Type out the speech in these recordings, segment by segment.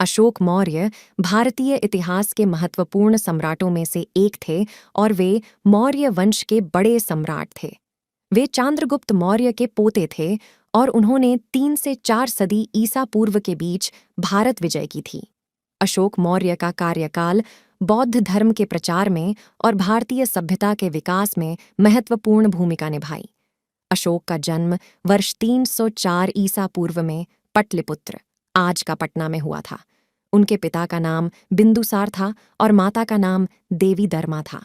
अशोक मौर्य भारतीय इतिहास के महत्वपूर्ण सम्राटों में से एक थे और वे मौर्य वंश के बड़े सम्राट थे। वे चंद्रगुप्त मौर्य के पोते थे और उन्होंने 3 से 4 सदी ईसा पूर्व के बीच भारत विजय की थी। अशोक मौर्य का कार्यकाल बौद्ध धर्म के प्रचार में और भारतीय सभ्यता के विकास में महत्वपूर्ण भूमिका निभाई। अशोक का जन्म वर्ष 304 ईसा पूर्व में पटलिपुत्र, आज का पटना में हुआ था। उनके पिता का नाम बिंदुसार था और माता का नाम देवी दर्मा था।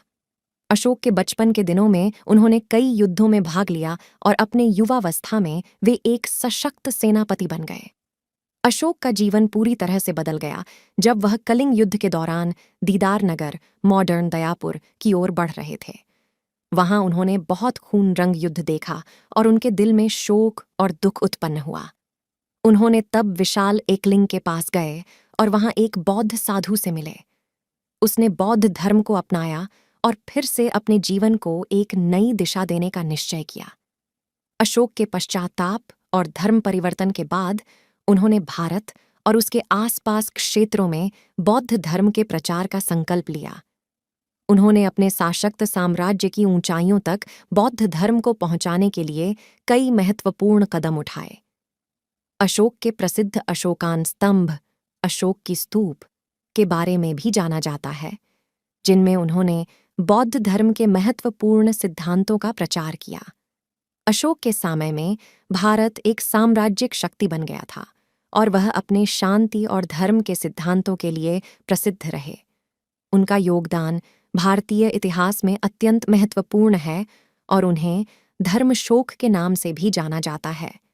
अशोक के बचपन के दिनों में उन्होंने कई युद्धों में भाग लिया और अपने युवावस्था में वे एक सशक्त सेनापति बन गए। अशोक का जीवन पूरी तरह से बदल गया जब वह कलिंग युद्ध के दौरान दीदार नगर, मॉडर्न दयापुर की ओर बढ़ रहे थे। वहां उन्होंने बहुत खून रंग युद्ध देखा और उनके दिल में शोक और दुख उत्पन्न हुआ। उन्होंने तब विशाल एकलिंग के पास गए और वहां एक बौद्ध साधु से मिले। उसने बौद्ध धर्म को अपनाया और फिर से अपने जीवन को एक नई दिशा देने का निश्चय किया। अशोक के पश्चाताप और धर्म परिवर्तन के बाद उन्होंने भारत और उसके आसपास क्षेत्रों में बौद्ध धर्म के प्रचार का संकल्प लिया। उन्होंने अपने शासक साम्राज्य की ऊंचाइयों तक बौद्ध धर्म को पहुंचाने के लिए कई महत्वपूर्ण कदम उठाए। अशोक के प्रसिद्ध अशोकान स्तंभ, अशोक की स्तूप, के बारे में भी जाना जाता है, जिनमें उन्होंने बौद्ध धर्म के महत्वपूर्ण सिद्धांतों का प्रचार किया। अशोक के समय में भारत एक साम्राज्यिक शक्ति बन गया था और वह अपने शांति और धर्म के सिद्धांतों के लिए प्रसिद्ध रहे। उनका योगदान भारतीय इतिहास में अत्यंत महत्वपूर्ण है और उन्हें धर्मशोक के नाम से भी जाना जाता है।